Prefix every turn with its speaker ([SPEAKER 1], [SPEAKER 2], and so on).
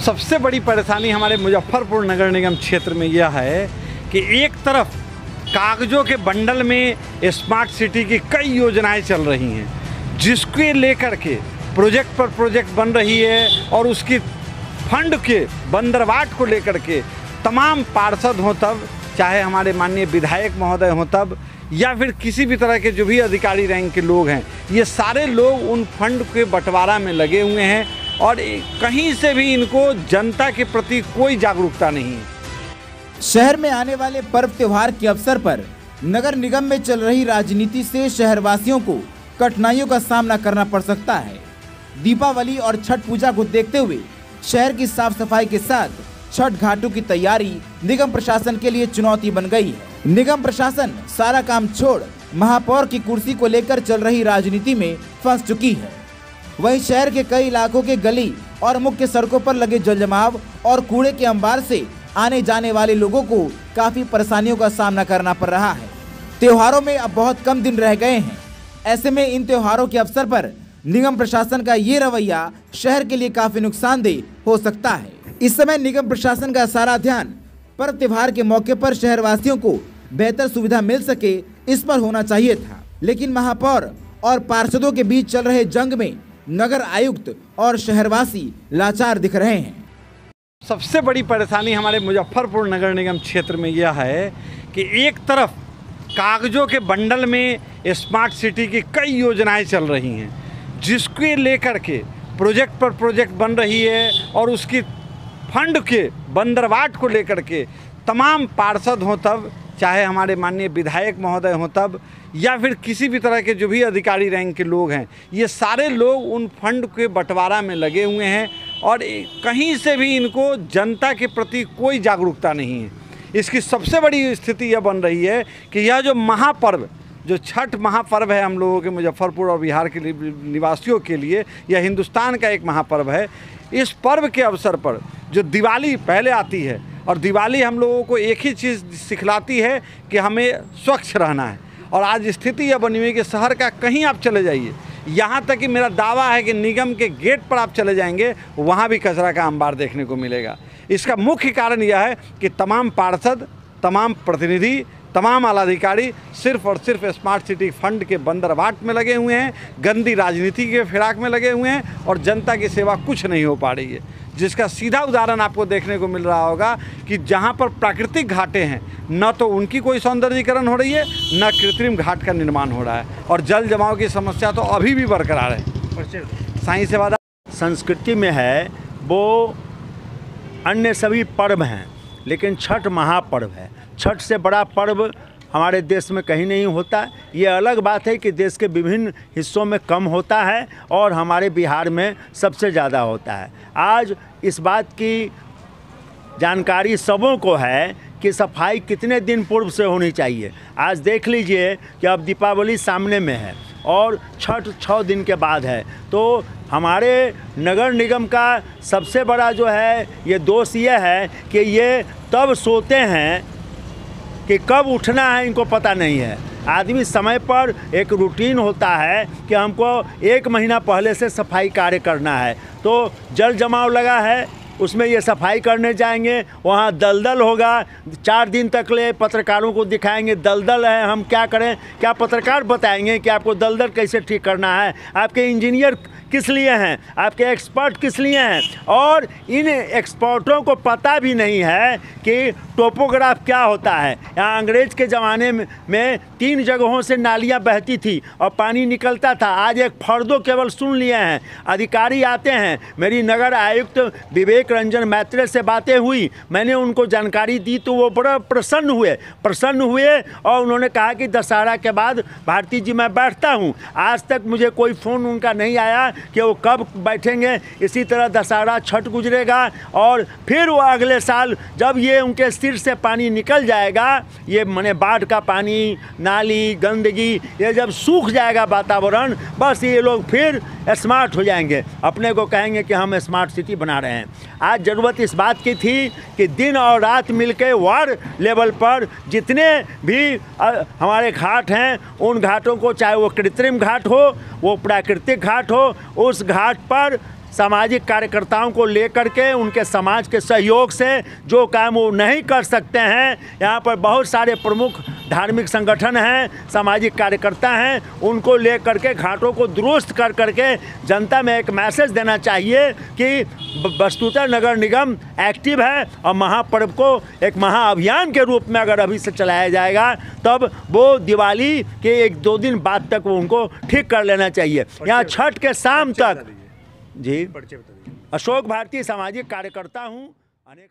[SPEAKER 1] सबसे बड़ी परेशानी हमारे मुजफ्फरपुर नगर निगम क्षेत्र में यह है कि एक तरफ कागज़ों के बंडल में स्मार्ट सिटी की कई योजनाएं चल रही हैं, जिसके लेकर के प्रोजेक्ट पर प्रोजेक्ट बन रही है और उसकी फंड के बंदरवाट को लेकर के तमाम पार्षद हों तब, चाहे हमारे माननीय विधायक महोदय हों तब, या फिर किसी भी तरह के जो भी अधिकारी रैंक के लोग हैं, ये सारे लोग उन फंड के बंटवारा में लगे हुए हैं और कहीं से भी इनको जनता के प्रति कोई जागरूकता नहीं है।
[SPEAKER 2] शहर में आने वाले पर्व त्योहार के अवसर पर नगर निगम में चल रही राजनीति से शहरवासियों को कठिनाइयों का सामना करना पड़ सकता है। दीपावली और छठ पूजा को देखते हुए शहर की साफ सफाई के साथ छठ घाटों की तैयारी निगम प्रशासन के लिए चुनौती बन गई है। निगम प्रशासन सारा काम छोड़ महापौर की कुर्सी को लेकर चल रही राजनीति में फंस चुकी है। वहीं शहर के कई इलाकों के गली और मुख्य सड़कों पर लगे जलजमाव और कूड़े के अंबार से आने जाने वाले लोगों को काफी परेशानियों का सामना करना पड़ रहा है। त्योहारों में अब बहुत कम दिन रह गए हैं। ऐसे में इन त्योहारों के अवसर पर निगम प्रशासन का ये रवैया शहर के लिए काफी नुकसानदेह हो सकता है। इस समय निगम प्रशासन का सारा ध्यान पर्व त्योहार के मौके पर शहरवासियों को बेहतर सुविधा मिल सके, इस पर होना चाहिए था। लेकिन महापौर और पार्षदों के बीच चल रहे जंग में नगर आयुक्त और शहरवासी लाचार दिख रहे हैं।
[SPEAKER 1] सबसे बड़ी परेशानी हमारे मुजफ्फरपुर नगर निगम क्षेत्र में यह है कि एक तरफ कागज़ों के बंडल में स्मार्ट सिटी की कई योजनाएं चल रही हैं, जिसके लेकर के प्रोजेक्ट पर प्रोजेक्ट बन रही है और उसकी फंड के बंदरवाट को लेकर के तमाम पार्षद हों तब, चाहे हमारे माननीय विधायक महोदय हों तब, या फिर किसी भी तरह के जो भी अधिकारी रैंक के लोग हैं, ये सारे लोग उन फंड के बंटवारा में लगे हुए हैं और कहीं से भी इनको जनता के प्रति कोई जागरूकता नहीं है। इसकी सबसे बड़ी स्थिति यह बन रही है कि यह जो महापर्व, जो छठ महापर्व है हम लोगों के मुजफ्फरपुर और बिहार के निवासियों के लिए, यह हिंदुस्तान का एक महापर्व है। इस पर्व के अवसर पर जो दिवाली पहले आती है, और दिवाली हम लोगों को एक ही चीज़ सिखलाती है कि हमें स्वच्छ रहना है। और आज स्थिति यह बनी हुई है कि शहर का कहीं आप चले जाइए, यहाँ तक कि मेरा दावा है कि निगम के गेट पर आप चले जाएंगे, वहाँ भी कचरा का अंबार देखने को मिलेगा। इसका मुख्य कारण यह है कि तमाम पार्षद, तमाम प्रतिनिधि, तमाम आलाधिकारी सिर्फ और सिर्फ स्मार्ट सिटी फंड के बंदरवाट में लगे हुए हैं, गंदी राजनीति के फिराक में लगे हुए हैं और जनता की सेवा कुछ नहीं हो पा रही है। जिसका सीधा उदाहरण आपको देखने को मिल रहा होगा कि जहां पर प्राकृतिक घाटें हैं, न तो उनकी कोई सौंदर्यीकरण हो रही है, न कृत्रिम घाट का निर्माण हो रहा है और जल जमाव की समस्या तो अभी भी बरकरार है। साईं से वादा
[SPEAKER 3] संस्कृति में है, वो अन्य सभी पर्व हैं, लेकिन छठ महापर्व है। छठ से बड़ा पर्व हमारे देश में कहीं नहीं होता। ये अलग बात है कि देश के विभिन्न हिस्सों में कम होता है और हमारे बिहार में सबसे ज़्यादा होता है। आज इस बात की जानकारी सबों को है कि सफाई कितने दिन पूर्व से होनी चाहिए। आज देख लीजिए कि अब दीपावली सामने में है और छठ 6 दिन के बाद है, तो हमारे नगर निगम का सबसे बड़ा जो है ये दोष ये है कि ये तब सोते हैं कि कब उठना है इनको पता नहीं है। आदमी समय पर एक रूटीन होता है कि हमको 1 महीना पहले से सफाई कार्य करना है, तो जल जमाव लगा है, उसमें ये सफाई करने जाएंगे, वहाँ दलदल होगा, 4 दिन तक ले पत्रकारों को दिखाएंगे दलदल है, हम क्या करें? क्या पत्रकार बताएंगे कि आपको दलदल कैसे ठीक करना है? आपके इंजीनियर किस लिए हैं? आपके एक्सपर्ट किस लिए हैं? और इन एक्सपर्टों को पता भी नहीं है कि टोपोग्राफ क्या होता है। यहाँ अंग्रेज़ के ज़माने में 3 जगहों से नालियाँ बहती थी और पानी निकलता था। आज एक फर्दो केवल सुन लिए हैं। अधिकारी आते हैं, मेरी नगर आयुक्त विवेक रंजन मैत्रेय से बातें हुई, मैंने उनको जानकारी दी तो वो बड़ा प्रसन्न हुए और उन्होंने कहा कि दशहरा के बाद भारती जी मैं बैठता हूँ। आज तक मुझे कोई फ़ोन उनका नहीं आया कि वो कब बैठेंगे। इसी तरह दशहरा छठ गुजरेगा और फिर वो अगले साल जब ये उनके सिर से पानी निकल जाएगा, ये माने बाढ़ का पानी, नाली, गंदगी, ये जब सूख जाएगा वातावरण, बस ये लोग फिर स्मार्ट हो जाएंगे, अपने को कहेंगे कि हम स्मार्ट सिटी बना रहे हैं। आज ज़रूरत इस बात की थी कि दिन और रात मिलके वार्ड लेवल पर जितने भी हमारे घाट हैं, उन घाटों को, चाहे वो कृत्रिम घाट हो, वो प्राकृतिक घाट हो, उस घाट पर सामाजिक कार्यकर्ताओं को लेकर के उनके समाज के सहयोग से जो काम वो नहीं कर सकते हैं, यहाँ पर बहुत सारे प्रमुख धार्मिक संगठन हैं, सामाजिक कार्यकर्ता हैं, उनको लेकर के घाटों को दुरुस्त कर करके जनता में एक मैसेज देना चाहिए कि वस्तुतः नगर निगम एक्टिव है और महापर्व को एक महाअभियान के रूप में अगर अभी से चलाया जाएगा तब वो दिवाली के 1-2 दिन बाद तक वो उनको ठीक कर लेना चाहिए। यहाँ छठ के शाम तक जी, अशोक भारती सामाजिक कार्यकर्ता हूँ। अनेक